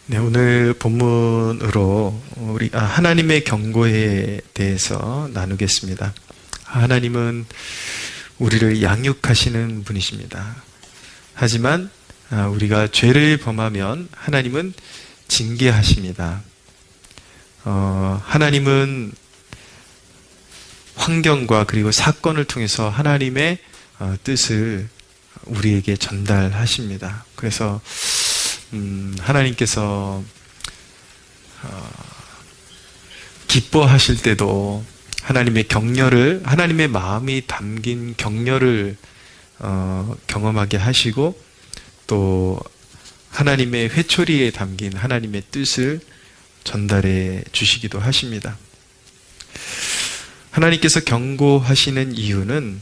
네, 오늘 본문으로 우리 하나님의 경고에 대해서 나누겠습니다. 하나님은 우리를 양육하시는 분이십니다. 하지만 우리가 죄를 범하면 하나님은 징계하십니다. 하나님은 환경과 그리고 사건을 통해서 하나님의 뜻을 우리에게 전달하십니다. 그래서 하나님께서 기뻐하실 때도 하나님의 마음이 담긴 격려를 경험하게 하시고, 또 하나님의 회초리에 담긴 하나님의 뜻을 전달해 주시기도 하십니다. 하나님께서 경고하시는 이유는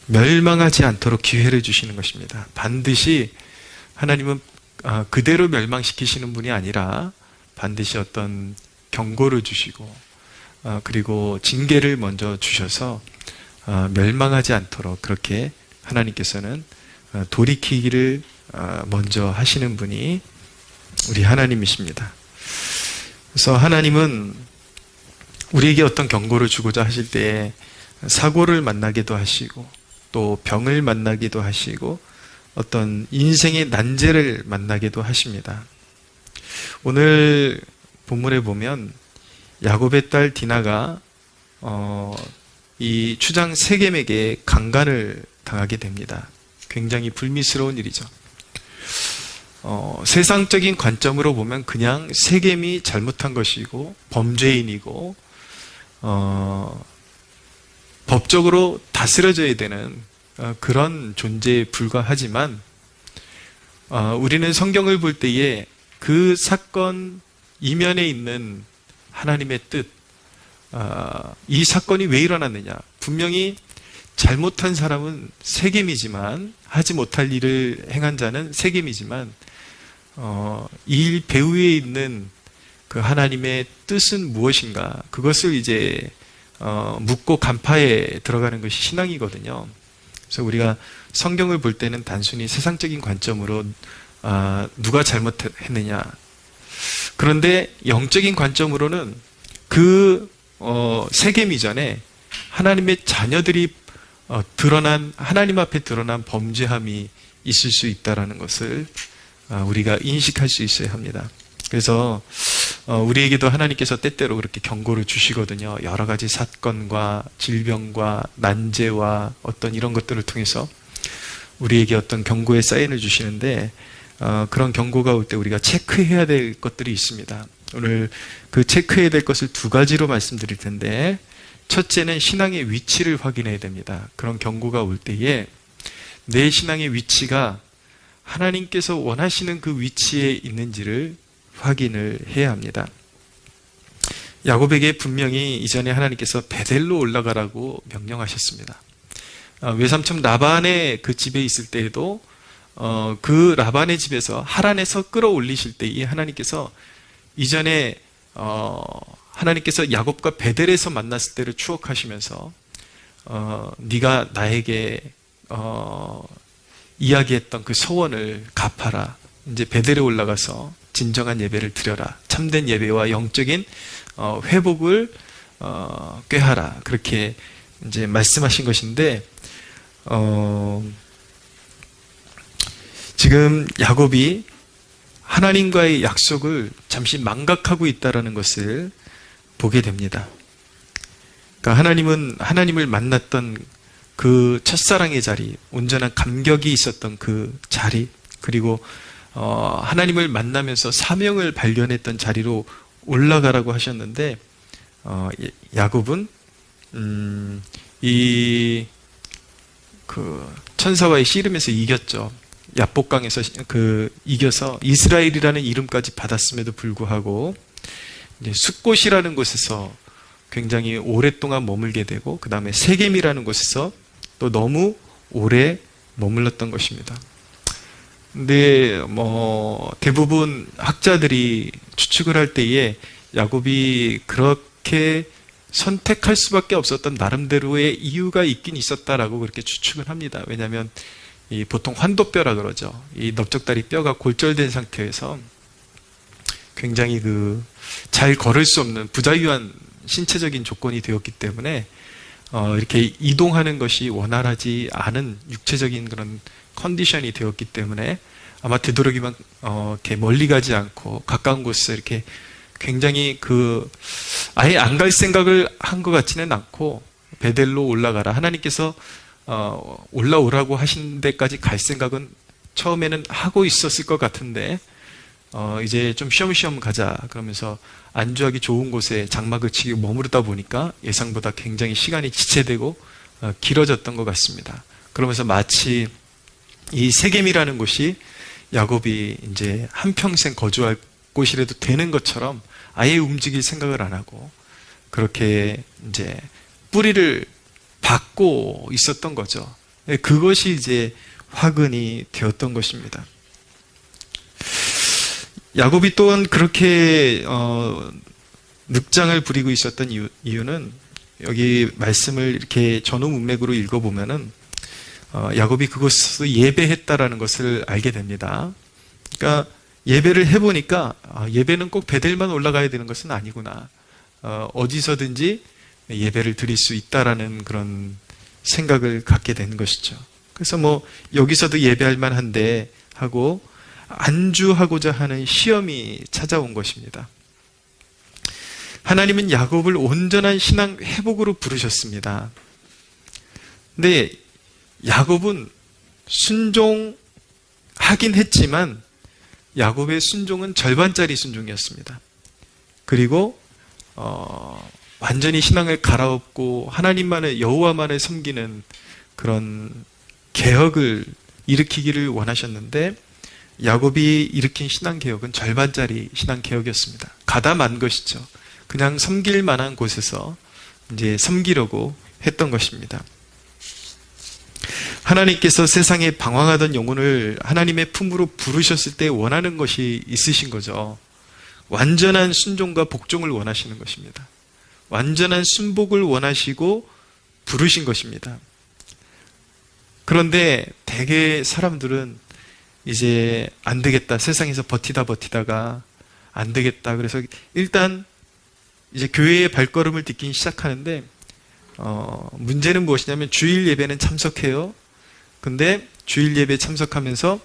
멸망하지 않도록 기회를 주시는 것입니다. 반드시 하나님은 그대로 멸망시키시는 분이 아니라 반드시 어떤 경고를 주시고 그리고 징계를 먼저 주셔서 멸망하지 않도록 그렇게 하나님께서는 돌이키기를 먼저 하시는 분이 우리 하나님이십니다. 그래서 하나님은 우리에게 어떤 경고를 주고자 하실 때에 사고를 만나기도 하시고, 또 병을 만나기도 하시고, 어떤 인생의 난제를 만나기도 하십니다. 오늘 본문에 보면 야곱의 딸 디나가 이 추장 세겜에게 강간을 당하게 됩니다. 굉장히 불미스러운 일이죠. 세상적인 관점으로 보면 그냥 세겜이 잘못한 것이고 범죄인이고 법적으로 다스려져야 되는 그런 존재에 불과하지만, 우리는 성경을 볼 때에 그 사건 이면에 있는 하나님의 뜻, 이 사건이 왜 일어났느냐, 분명히 잘못한 사람은 세겜이지만, 하지 못할 일을 행한 자는 세겜이지만, 이 일 배후에 있는 그 하나님의 뜻은 무엇인가, 그것을 이제 묻고 간파에 들어가는 것이 신앙이거든요. 그래서 우리가 성경을 볼 때는 단순히 세상적인 관점으로 누가 잘못했느냐, 그런데 영적인 관점으로는 그 세겜 이전에 하나님의 자녀들이 하나님 앞에 드러난 범죄함이 있을 수 있다는 것을 우리가 인식할 수 있어야 합니다. 그래서 우리에게도 하나님께서 때때로 그렇게 경고를 주시거든요. 여러 가지 사건과 질병과 난제와 어떤 이런 것들을 통해서 우리에게 어떤 경고의 사인을 주시는데, 그런 경고가 올 때 우리가 체크해야 될 것들이 있습니다. 오늘 그 체크해야 될 것을 두 가지로 말씀드릴 텐데, 첫째는 신앙의 위치를 확인해야 됩니다. 그런 경고가 올 때에 내 신앙의 위치가 하나님께서 원하시는 그 위치에 있는지를 확인을 해야 합니다. 야곱에게 분명히 이전에 하나님께서 베델로 올라가라고 명령하셨습니다. 외삼촌 라반의 그 집에 있을 때에도 그 라반의 집에서 하란에서 끌어올리실 때에 하나님께서 이전에 하나님께서 야곱과 베델에서 만났을 때를 추억하시면서 네가 나에게 이야기했던 그 소원을 갚아라. 이제 베델에 올라가서 진정한 예배를 드려라. 참된 예배와 영적인 회복을 꾀하라. 그렇게 이제 말씀하신 것인데, 지금 야곱이 하나님과의 약속을 잠시 망각하고 있다는 것을 보게 됩니다. 그러니까 하나님은 하나님을 만났던 그 첫사랑의 자리, 온전한 감격이 있었던 그 자리, 그리고 하나님을 만나면서 사명을 발견했던 자리로 올라가라고 하셨는데, 야곱은 그 천사와의 씨름에서 이겼죠. 야복강에서 이겨서 이스라엘이라는 이름까지 받았음에도 불구하고 이제 숫곳이라는 곳에서 굉장히 오랫동안 머물게 되고, 그 다음에 세겜이라는 곳에서 또 너무 오래 머물렀던 것입니다. 근데 대부분 학자들이 추측을 할 때에 야곱이 그렇게 선택할 수밖에 없었던 나름대로의 이유가 있긴 있었다라고 그렇게 추측을 합니다. 왜냐하면 보통 환도뼈라 그러죠. 이 넓적다리 뼈가 골절된 상태에서 굉장히 잘 걸을 수 없는 부자유한 신체적인 조건이 되었기 때문에 이렇게 이동하는 것이 원활하지 않은 육체적인 그런 컨디션이 되었기 때문에 아마 되도록이면 이렇게 멀리 가지 않고 가까운 곳에서 이렇게 굉장히 아예 안 갈 생각을 한 것 같지는 않고 베델로 올라가라. 하나님께서 올라오라고 하신 데까지 갈 생각은 처음에는 하고 있었을 것 같은데 이제 좀 쉬엄쉬엄 가자 그러면서 안주하기 좋은 곳에 장막을 치고 머무르다 보니까 예상보다 굉장히 시간이 지체되고 길어졌던 것 같습니다. 그러면서 마치 이 세겜이라는 곳이 야곱이 이제 한평생 거주할 곳이라도 되는 것처럼 아예 움직일 생각을 안 하고 그렇게 이제 뿌리를 박고 있었던 거죠. 그것이 이제 화근이 되었던 것입니다. 야곱이 또한 그렇게 늑장을 부리고 있었던 이유는 여기 말씀을 이렇게 전후 문맥으로 읽어보면은 야곱이 그곳에서 예배했다라는 것을 알게 됩니다. 그러니까 예배를 해보니까 예배는 꼭 베델만 올라가야 되는 것은 아니구나. 어디서든지 예배를 드릴 수 있다라는 그런 생각을 갖게 된 것이죠. 그래서 여기서도 예배할 만한데 하고 안주하고자 하는 시험이 찾아온 것입니다. 하나님은 야곱을 온전한 신앙 회복으로 부르셨습니다. 근데 야곱은 순종하긴 했지만 야곱의 순종은 절반짜리 순종이었습니다. 그리고 완전히 신앙을 갈아엎고 하나님만을 여호와만을 섬기는 그런 개혁을 일으키기를 원하셨는데 야곱이 일으킨 신앙개혁은 절반짜리 신앙개혁이었습니다. 가담한 것이죠. 그냥 섬길 만한 곳에서 이제 섬기려고 했던 것입니다. 하나님께서 세상에 방황하던 영혼을 하나님의 품으로 부르셨을 때 원하는 것이 있으신 거죠. 완전한 순종과 복종을 원하시는 것입니다. 완전한 순복을 원하시고 부르신 것입니다. 그런데 대개 사람들은 이제 안 되겠다. 세상에서 버티다가 안 되겠다. 그래서 일단 이제 교회의 발걸음을 딛기 시작하는데 문제는 무엇이냐면 주일 예배는 참석해요. 근데 주일 예배 참석하면서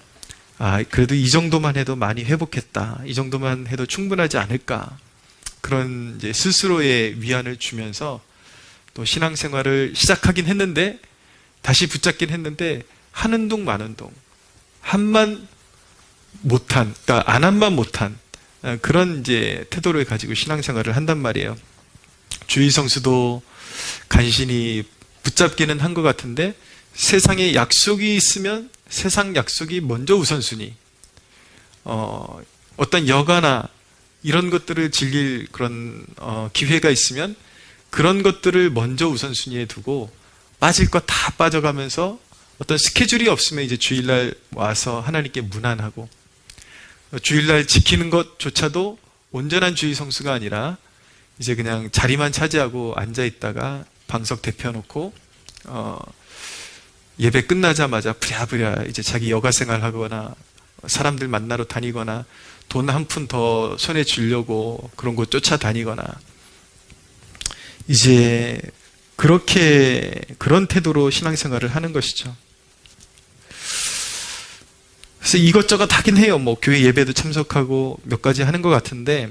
그래도 이 정도만 해도 많이 회복했다. 이 정도만 해도 충분하지 않을까. 그런 이제 스스로의 위안을 주면서 또 신앙생활을 시작하긴 했는데 다시 붙잡긴 했는데 하는 둥 마는 둥. 한만 못한, 그러니까 안 한만 못한 그런 이제 태도를 가지고 신앙생활을 한단 말이에요. 주일 성수도 간신히 붙잡기는 한 것 같은데 세상에 약속이 있으면 세상 약속이 먼저 우선순위. 어떤 여가나 이런 것들을 즐길 그런 기회가 있으면 그런 것들을 먼저 우선순위에 두고 빠질 것 다 빠져가면서 어떤 스케줄이 없으면 이제 주일날 와서 하나님께 문안하고 주일날 지키는 것조차도 온전한 주일 성수가 아니라 이제 그냥 자리만 차지하고 앉아있다가 방석 대펴놓고 예배 끝나자마자 부랴부랴 이제 자기 여가 생활하거나 사람들 만나러 다니거나 돈 한 푼 더 손에 쥐려고 그런 곳 쫓아다니거나 이제 그런 태도로 신앙생활을 하는 것이죠. 그래서 이것저것 하긴 해요. 교회 예배도 참석하고 몇 가지 하는 것 같은데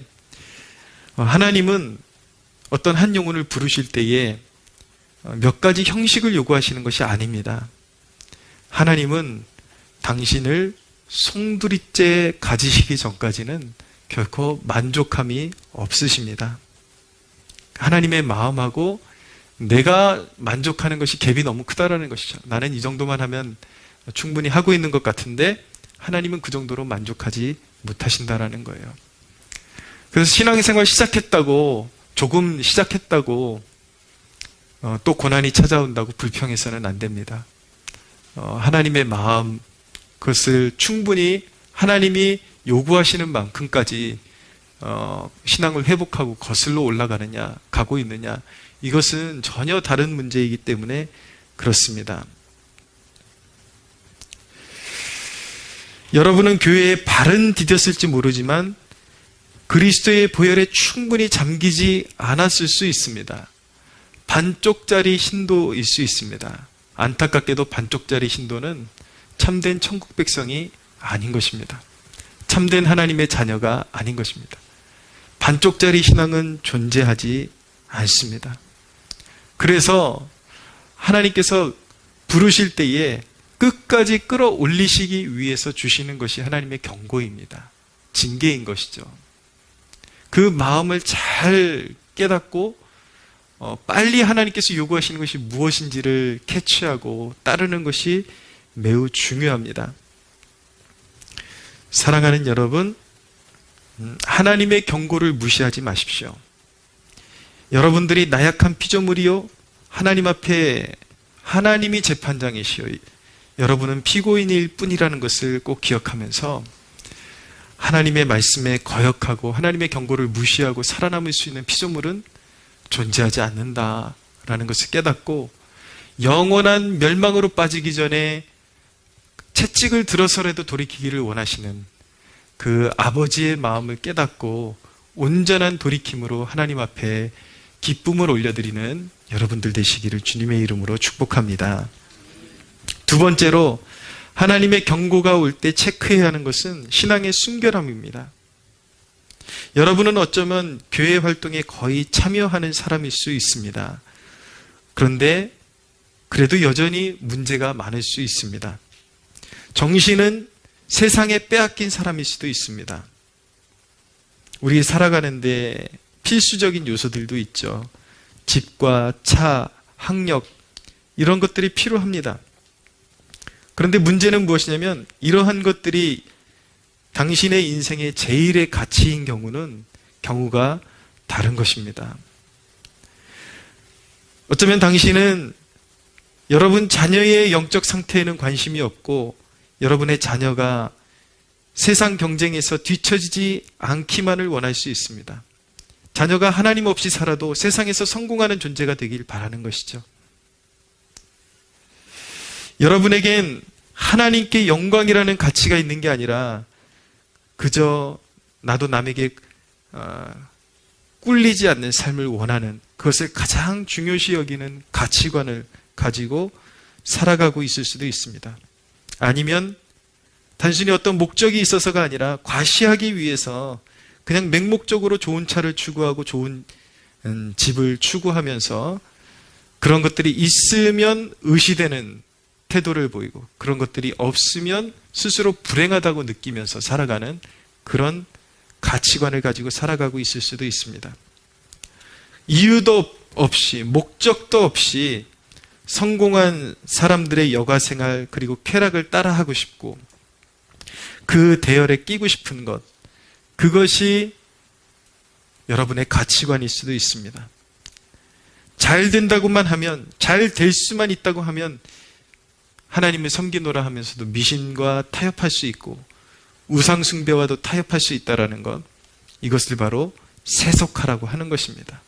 하나님은 어떤 한 영혼을 부르실 때에 몇 가지 형식을 요구하시는 것이 아닙니다. 하나님은 당신을 송두리째 가지시기 전까지는 결코 만족함이 없으십니다. 하나님의 마음하고 내가 만족하는 것이 갭이 너무 크다라는 것이죠. 나는 이 정도만 하면 충분히 하고 있는 것 같은데 하나님은 그 정도로 만족하지 못하신다라는 거예요. 그래서 신앙생활 시작했다고 조금 시작했다고 또 고난이 찾아온다고 불평해서는 안 됩니다. 하나님의 마음 그것을 충분히 하나님이 요구하시는 만큼까지 신앙을 회복하고 거슬러 올라가느냐 가고 있느냐 이것은 전혀 다른 문제이기 때문에 그렇습니다. 여러분은 교회에 발은 디뎠을지 모르지만 그리스도의 보혈에 충분히 잠기지 않았을 수 있습니다. 반쪽짜리 신도일 수 있습니다. 안타깝게도 반쪽짜리 신도는 참된 천국 백성이 아닌 것입니다. 참된 하나님의 자녀가 아닌 것입니다. 반쪽짜리 신앙은 존재하지 않습니다. 그래서 하나님께서 부르실 때에 끝까지 끌어올리시기 위해서 주시는 것이 하나님의 경고입니다. 징계인 것이죠. 그 마음을 잘 깨닫고 빨리 하나님께서 요구하시는 것이 무엇인지를 캐치하고 따르는 것이 매우 중요합니다. 사랑하는 여러분, 하나님의 경고를 무시하지 마십시오. 여러분들이 나약한 피조물이요, 하나님 앞에 하나님이 재판장이시요, 여러분은 피고인일 뿐이라는 것을 꼭 기억하면서 하나님의 말씀에 거역하고 하나님의 경고를 무시하고 살아남을 수 있는 피조물은 존재하지 않는다라는 것을 깨닫고 영원한 멸망으로 빠지기 전에 채찍을 들어서라도 돌이키기를 원하시는 그 아버지의 마음을 깨닫고 온전한 돌이킴으로 하나님 앞에 기쁨을 올려드리는 여러분들 되시기를 주님의 이름으로 축복합니다. 두 번째로 하나님의 경고가 올 때 체크해야 하는 것은 신앙의 순결함입니다. 여러분은 어쩌면 교회 활동에 거의 참여하는 사람일 수 있습니다. 그런데 그래도 여전히 문제가 많을 수 있습니다. 정신은 세상에 빼앗긴 사람일 수도 있습니다. 우리 살아가는데 필수적인 요소들도 있죠. 집과 차, 학력 이런 것들이 필요합니다. 그런데 문제는 무엇이냐면 이러한 것들이 당신의 인생의 제일의 가치인 경우가 다른 것입니다. 어쩌면 당신은 여러분 자녀의 영적 상태에는 관심이 없고 여러분의 자녀가 세상 경쟁에서 뒤처지지 않기만을 원할 수 있습니다. 자녀가 하나님 없이 살아도 세상에서 성공하는 존재가 되길 바라는 것이죠. 여러분에겐 하나님께 영광이라는 가치가 있는 게 아니라 그저 나도 남에게 꿀리지 않는 삶을 원하는 그것을 가장 중요시 여기는 가치관을 가지고 살아가고 있을 수도 있습니다. 아니면 단순히 어떤 목적이 있어서가 아니라 과시하기 위해서 그냥 맹목적으로 좋은 차를 추구하고 좋은 집을 추구하면서 그런 것들이 있으면 의시되는 태도를 보이고 그런 것들이 없으면 스스로 불행하다고 느끼면서 살아가는 그런 가치관을 가지고 살아가고 있을 수도 있습니다. 이유도 없이 목적도 없이 성공한 사람들의 여가생활 그리고 쾌락을 따라하고 싶고 그 대열에 끼고 싶은 것, 그것이 여러분의 가치관일 수도 있습니다. 잘 된다고만 하면, 잘 될 수만 있다고 하면 하나님을 섬기노라 하면서도 미신과 타협할 수 있고 우상 숭배와도 타협할 수 있다는 것, 이것을 바로 세속화라고 하는 것입니다.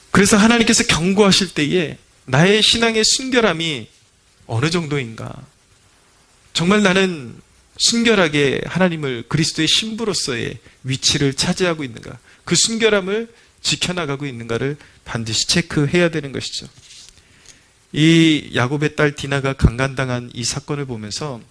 그래서 하나님께서 경고하실 때에 나의 신앙의 순결함이 어느 정도인가? 정말 나는 순결하게 하나님을 그리스도의 신부로서의 위치를 차지하고 있는가? 그 순결함을 지켜나가고 있는가를 반드시 체크해야 되는 것이죠. 이 야곱의 딸 디나가 강간당한 이 사건을 보면서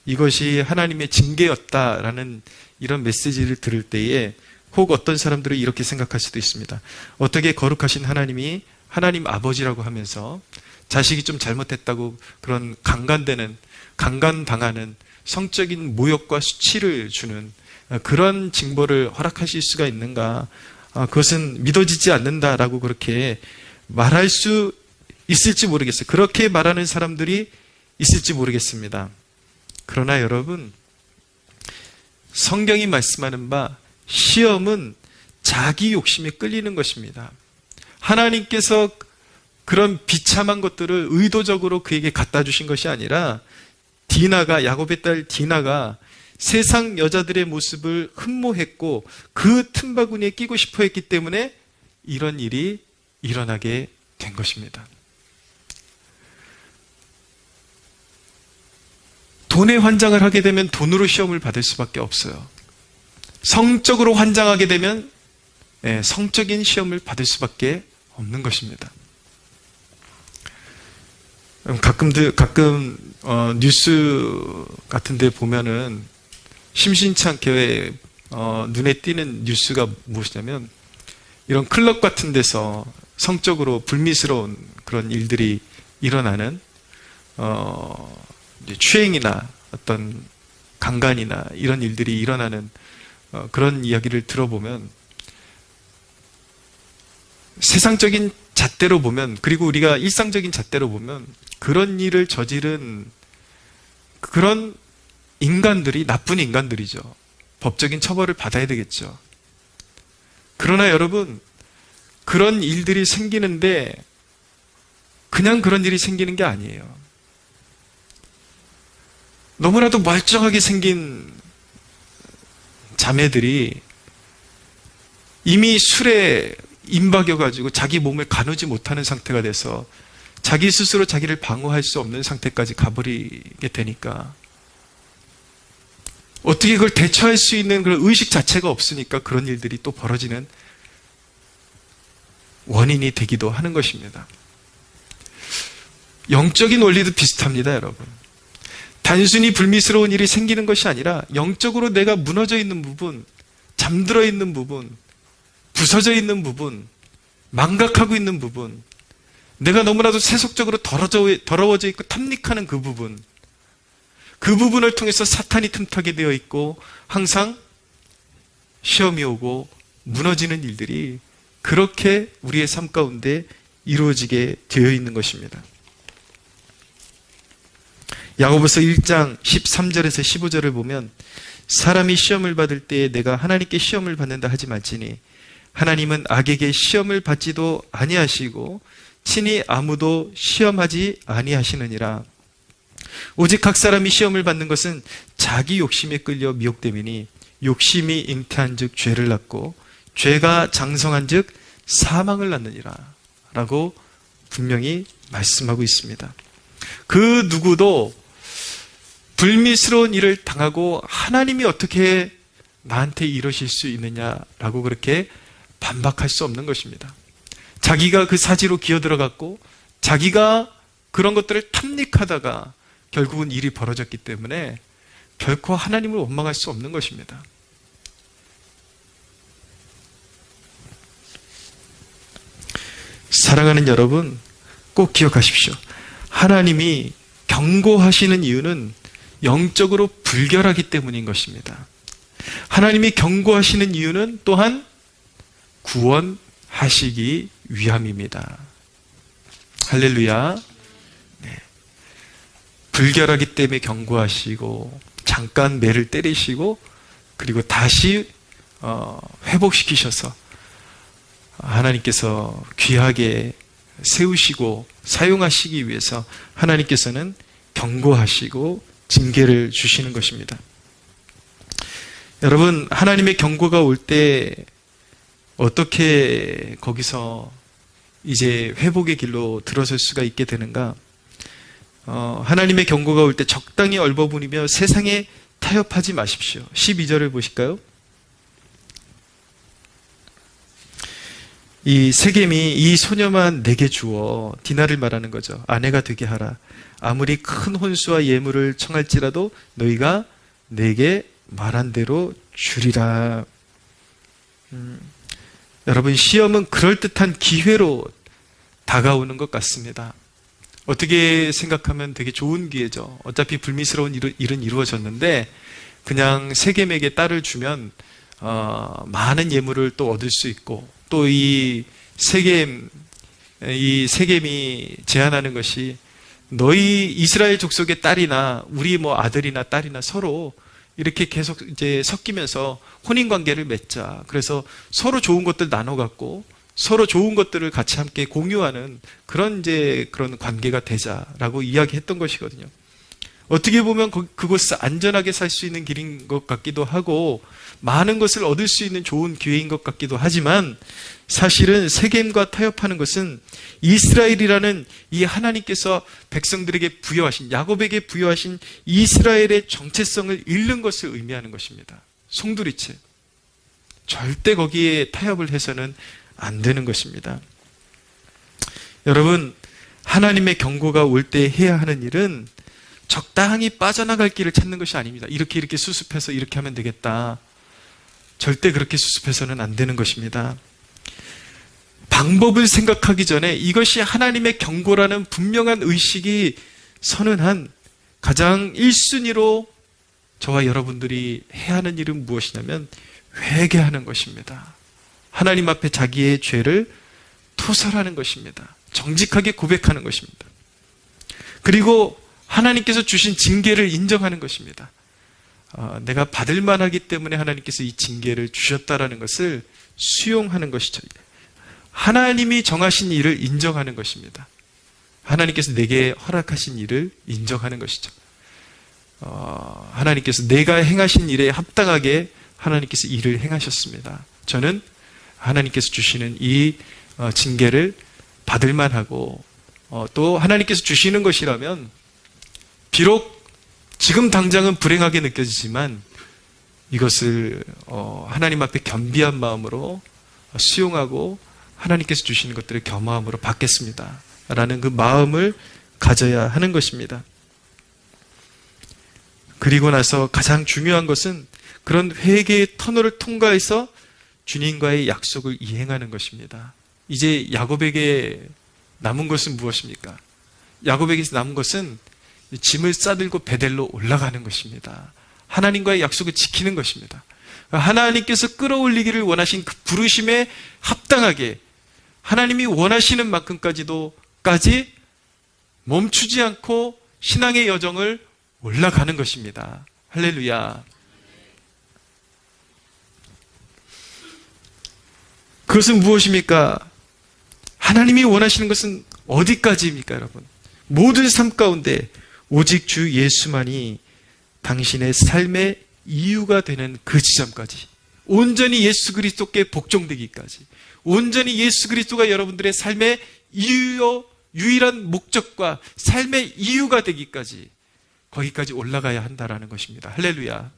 이것이 하나님의 징계였다라는 이런 메시지를 들을 때에 혹 어떤 사람들은 이렇게 생각할 수도 있습니다. 어떻게 거룩하신 하나님이 하나님 아버지라고 하면서 자식이 좀 잘못했다고 그런 강간당하는 성적인 모욕과 수치를 주는 그런 징벌을 허락하실 수가 있는가? 그것은 믿어지지 않는다라고 그렇게 말할 수 있을지 모르겠어요. 그렇게 말하는 사람들이 있을지 모르겠습니다. 그러나 여러분, 성경이 말씀하는 바 시험은 자기 욕심에 끌리는 것입니다. 하나님께서 그런 비참한 것들을 의도적으로 그에게 갖다 주신 것이 아니라 야곱의 딸 디나가 세상 여자들의 모습을 흠모했고 그 틈바구니에 끼고 싶어 했기 때문에 이런 일이 일어나게 된 것입니다. 돈에 환장을 하게 되면 돈으로 시험을 받을 수밖에 없어요. 성적으로 환장하게 되면 성적인 시험을 받을 수밖에 없는 것입니다. 가끔 뉴스 같은 데 보면은 심심치 않게 눈에 띄는 뉴스가 무엇이냐면 이런 클럽 같은 데서 성적으로 불미스러운 그런 일들이 일어나는 이제 추행이나 어떤 강간이나 이런 일들이 일어나는 그런 이야기를 들어보면 세상적인 잣대로 보면, 그리고 우리가 일상적인 잣대로 보면 그런 일을 저지른 그런 인간들이 나쁜 인간들이죠. 법적인 처벌을 받아야 되겠죠. 그러나 여러분, 그런 일들이 생기는데 그냥 그런 일이 생기는 게 아니에요. 너무나도 멀쩡하게 생긴 자매들이 이미 술에 임박여가지고 자기 몸을 가누지 못하는 상태가 돼서 자기 스스로 자기를 방어할 수 없는 상태까지 가버리게 되니까 어떻게 그걸 대처할 수 있는 그런 의식 자체가 없으니까 그런 일들이 또 벌어지는 원인이 되기도 하는 것입니다. 영적인 원리도 비슷합니다, 여러분. 단순히 불미스러운 일이 생기는 것이 아니라 영적으로 내가 무너져 있는 부분, 잠들어 있는 부분, 부서져 있는 부분, 망각하고 있는 부분, 내가 너무나도 세속적으로 더러워져 있고 탐닉하는 그 부분을 통해서 사탄이 틈타게 되어 있고 항상 시험이 오고 무너지는 일들이 그렇게 우리의 삶 가운데 이루어지게 되어 있는 것입니다. 야고보서 1장 13절에서 15절을 보면 사람이 시험을 받을 때에 내가 하나님께 시험을 받는다 하지 말지니 하나님은 악에게 시험을 받지도 아니하시고 친히 아무도 시험하지 아니하시느니라. 오직 각 사람이 시험을 받는 것은 자기 욕심에 끌려 미혹됨이니 욕심이 잉태한 즉 죄를 낳고 죄가 장성한 즉 사망을 낳느니라 라고 분명히 말씀하고 있습니다. 그 누구도 불미스러운 일을 당하고 하나님이 어떻게 나한테 이러실 수 있느냐라고 그렇게 반박할 수 없는 것입니다. 자기가 그 사지로 기어들어갔고 자기가 그런 것들을 탐닉하다가 결국은 일이 벌어졌기 때문에 결코 하나님을 원망할 수 없는 것입니다. 사랑하는 여러분, 꼭 기억하십시오. 하나님이 경고하시는 이유는 영적으로 불결하기 때문인 것입니다. 하나님이 경고하시는 이유는 또한 구원하시기 위함입니다. 할렐루야. 네. 불결하기 때문에 경고하시고 잠깐 매를 때리시고 그리고 다시 회복시키셔서 하나님께서 귀하게 세우시고 사용하시기 위해서 하나님께서는 경고하시고 징계를 주시는 것입니다. 여러분, 하나님의 경고가 올 때 어떻게 거기서 이제 회복의 길로 들어설 수가 있게 되는가? 하나님의 경고가 올 때 적당히 얼버무리며 세상에 타협하지 마십시오. 12절을 보실까요? 이 세겜이 이 소녀만 내게 주어, 디나를 말하는 거죠. 아내가 되게 하라. 아무리 큰 혼수와 예물을 청할지라도 너희가 내게 말한 대로 주리라. 여러분, 시험은 그럴듯한 기회로 다가오는 것 같습니다. 어떻게 생각하면 되게 좋은 기회죠. 어차피 불미스러운 일은 이루어졌는데 그냥 세겜에게 딸을 주면 많은 예물을 또 얻을 수 있고, 또 이 세겜이 제안하는 것이 너희 이스라엘 족속의 딸이나 우리 아들이나 딸이나 서로 이렇게 계속 이제 섞이면서 혼인 관계를 맺자. 그래서 서로 좋은 것들 나눠 갖고 서로 좋은 것들을 같이 함께 공유하는 그런 관계가 되자라고 이야기했던 것이거든요. 어떻게 보면 그곳에서 안전하게 살 수 있는 길인 것 같기도 하고 많은 것을 얻을 수 있는 좋은 기회인 것 같기도 하지만 사실은 세겜과 타협하는 것은 이스라엘이라는 이 하나님께서 백성들에게 부여하신, 야곱에게 부여하신 이스라엘의 정체성을 잃는 것을 의미하는 것입니다. 송두리째. 절대 거기에 타협을 해서는 안 되는 것입니다. 여러분, 하나님의 경고가 올 때 해야 하는 일은 적당히 빠져나갈 길을 찾는 것이 아닙니다. 이렇게 수습해서 이렇게 하면 되겠다. 절대 그렇게 수습해서는 안 되는 것입니다. 방법을 생각하기 전에 이것이 하나님의 경고라는 분명한 의식이 선언한 가장 1순위로 저와 여러분들이 해야 하는 일은 무엇이냐면 회개하는 것입니다. 하나님 앞에 자기의 죄를 토설하는 것입니다. 정직하게 고백하는 것입니다. 그리고 하나님께서 주신 징계를 인정하는 것입니다. 내가 받을 만하기 때문에 하나님께서 이 징계를 주셨다라는 것을 수용하는 것이죠. 하나님이 정하신 일을 인정하는 것입니다. 하나님께서 내게 허락하신 일을 인정하는 것이죠. 하나님께서 내가 행하신 일에 합당하게 하나님께서 일을 행하셨습니다. 저는 하나님께서 주시는 이 징계를 받을 만하고 또 하나님께서 주시는 것이라면 비록 지금 당장은 불행하게 느껴지지만 이것을 하나님 앞에 겸비한 마음으로 수용하고 하나님께서 주시는 것들을 겸허함으로 받겠습니다 라는 그 마음을 가져야 하는 것입니다. 그리고 나서 가장 중요한 것은 그런 회개의 터널을 통과해서 주님과의 약속을 이행하는 것입니다. 이제 야곱에게 남은 것은 무엇입니까? 야곱에게 남은 것은 짐을 싸들고 베델로 올라가는 것입니다. 하나님과의 약속을 지키는 것입니다. 하나님께서 끌어올리기를 원하신 그 부르심에 합당하게 하나님이 원하시는 만큼까지 멈추지 않고 신앙의 여정을 올라가는 것입니다. 할렐루야. 그것은 무엇입니까? 하나님이 원하시는 것은 어디까지입니까, 여러분? 모든 삶 가운데 오직 주 예수만이 당신의 삶의 이유가 되는 그 지점까지, 온전히 예수 그리스도께 복종되기까지, 온전히 예수 그리스도가 여러분들의 삶의 유일한 목적과 삶의 이유가 되기까지 거기까지 올라가야 한다라는 것입니다. 할렐루야.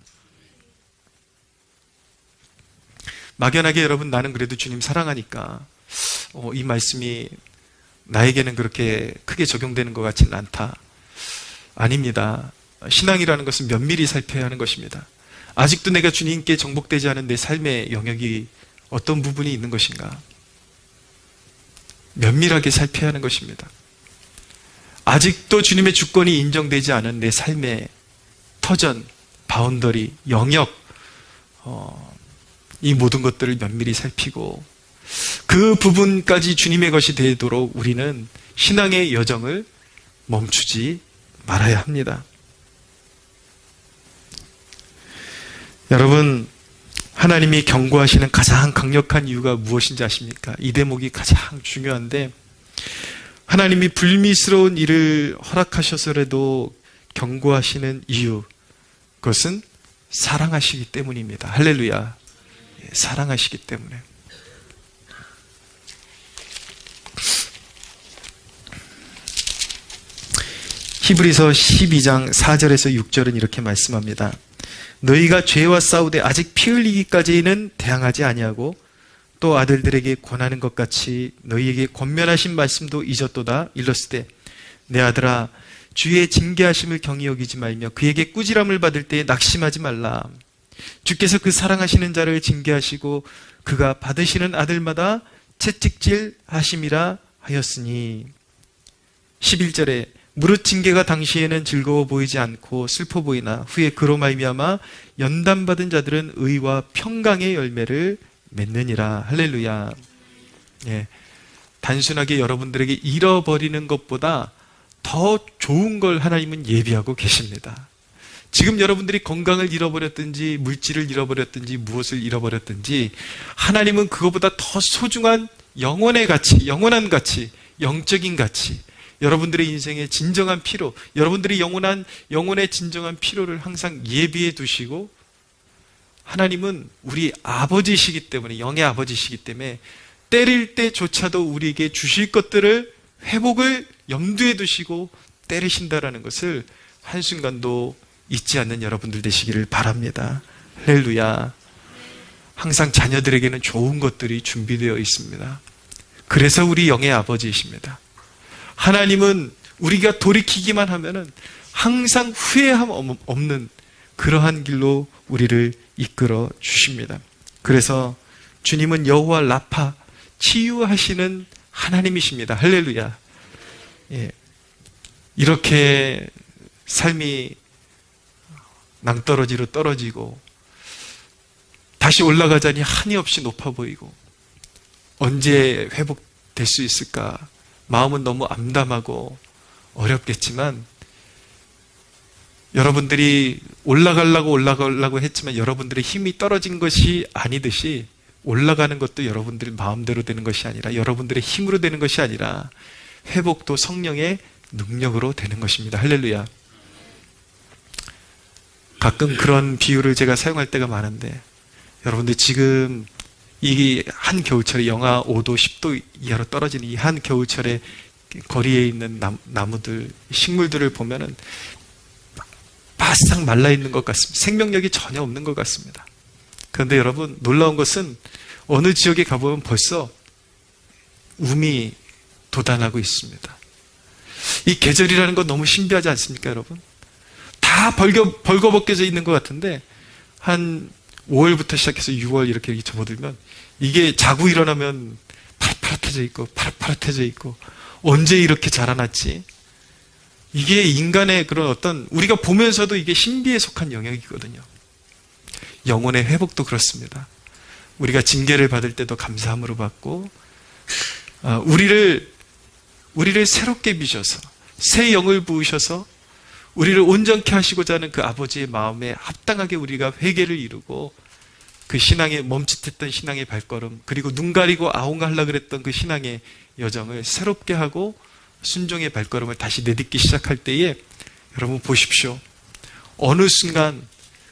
막연하게 여러분, 나는 그래도 주님 사랑하니까 이 말씀이 나에게는 그렇게 크게 적용되는 것 같지는 않다. 아닙니다. 신앙이라는 것은 면밀히 살펴야 하는 것입니다. 아직도 내가 주님께 정복되지 않은 내 삶의 영역이 어떤 부분이 있는 것인가? 면밀하게 살펴야 하는 것입니다. 아직도 주님의 주권이 인정되지 않은 내 삶의 터전, 바운더리, 영역, 이 모든 것들을 면밀히 살피고 그 부분까지 주님의 것이 되도록 우리는 신앙의 여정을 멈추지 말아야 합니다. 여러분, 하나님이 경고하시는 가장 강력한 이유가 무엇인지 아십니까? 이 대목이 가장 중요한데, 하나님이 불미스러운 일을 허락하셔서라도 경고하시는 이유, 그것은 사랑하시기 때문입니다. 할렐루야. 사랑하시기 때문에. 히브리서 12장 4절에서 6절은 이렇게 말씀합니다. 너희가 죄와 싸우되 아직 피 흘리기까지는 대항하지 아니하고 또 아들들에게 권하는 것 같이 너희에게 권면하신 말씀도 잊었도다. 일렀을 때 내 아들아 주의 징계하심을 경히 여기지 말며 그에게 꾸지람을 받을 때에 낙심하지 말라. 주께서 그 사랑하시는 자를 징계하시고 그가 받으시는 아들마다 채찍질 하심이라 하였으니. 11절에 무릇 징계가 당시에는 즐거워 보이지 않고 슬퍼 보이나 후에 그로 말미암아 연단받은 자들은 의와 평강의 열매를 맺느니라. 할렐루야. 예, 단순하게 여러분들에게 잃어버리는 것보다 더 좋은 걸 하나님은 예비하고 계십니다. 지금 여러분들이 건강을 잃어버렸든지 물질을 잃어버렸든지 무엇을 잃어버렸든지 하나님은 그것보다 더 소중한 영혼의 가치, 영원한 가치, 영적인 가치, 여러분들의 인생의 진정한 피로, 여러분들의 영혼의 진정한 피로를 항상 예비해 두시고, 하나님은 우리 아버지시기 때문에, 영의 아버지시기 때문에 때릴 때조차도 우리에게 주실 것들을, 회복을 염두에 두시고 때리신다라는 것을 한순간도 잊지 않는 여러분들 되시기를 바랍니다. 할렐루야. 항상 자녀들에게는 좋은 것들이 준비되어 있습니다. 그래서 우리 영의 아버지이십니다. 하나님은 우리가 돌이키기만 하면은 항상 후회함 없는 그러한 길로 우리를 이끌어 주십니다. 그래서 주님은 여호와 라파, 치유하시는 하나님이십니다. 할렐루야. 예. 이렇게 삶이 낭떠러지로 떨어지고 다시 올라가자니 한이 없이 높아 보이고 언제 회복될 수 있을까? 마음은 너무 암담하고 어렵겠지만, 여러분들이 올라가려고 했지만 여러분들의 힘이 떨어진 것이 아니듯이, 올라가는 것도 여러분들 마음대로 되는 것이 아니라, 여러분들의 힘으로 되는 것이 아니라 회복도 성령의 능력으로 되는 것입니다. 할렐루야. 가끔 그런 비유를 제가 사용할 때가 많은데, 여러분들 지금 이 한 겨울철에 영하 5도, 10도 이하로 떨어지는 이 한 겨울철에 거리에 있는 나무들, 식물들을 보면은 바싹 말라있는 것 같습니다. 생명력이 전혀 없는 것 같습니다. 그런데 여러분, 놀라운 것은 어느 지역에 가보면 벌써 움이 돋아나고 있습니다. 이 계절이라는 건 너무 신비하지 않습니까, 여러분? 다 벌거벗겨져 있는 것 같은데, 한 5월부터 시작해서 6월 이렇게 접어들면 이게 자고 일어나면 파릇파릇해져 있고 언제 이렇게 자라났지? 이게 인간의 그런 어떤, 우리가 보면서도 이게 신비에 속한 영역이거든요. 영혼의 회복도 그렇습니다. 우리가 징계를 받을 때도 감사함으로 받고, 우리를 새롭게 빚어서 새 영을 부으셔서 우리를 온전케 하시고자 하는 그 아버지의 마음에 합당하게 우리가 회개를 이루고, 그 신앙의 멈칫했던 신앙의 발걸음, 그리고 눈 가리고 아웅하려고 그랬던 그 신앙의 여정을 새롭게 하고 순종의 발걸음을 다시 내딛기 시작할 때에, 여러분 보십시오. 어느 순간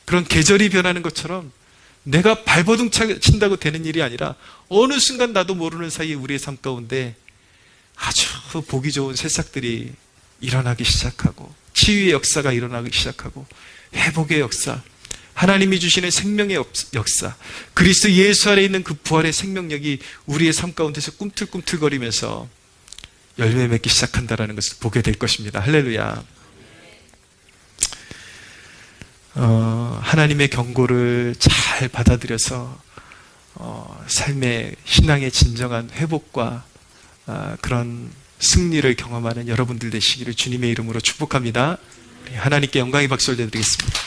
그런 계절이 변하는 것처럼 내가 발버둥 친다고 되는 일이 아니라, 어느 순간 나도 모르는 사이에 우리의 삶 가운데 아주 보기 좋은 새싹들이 일어나기 시작하고, 치유의 역사가 일어나기 시작하고, 회복의 역사, 하나님이 주시는 생명의 역사, 그리스도 예수 안에 있는 그 부활의 생명력이 우리의 삶 가운데서 꿈틀꿈틀거리면서 열매 맺기 시작한다는 것을 보게 될 것입니다. 할렐루야. 하나님의 경고를 잘 받아들여서 삶의, 신앙의 진정한 회복과 그런 승리를 경험하는 여러분들 되시기를 주님의 이름으로 축복합니다. 하나님께 영광의 박수를 드리겠습니다.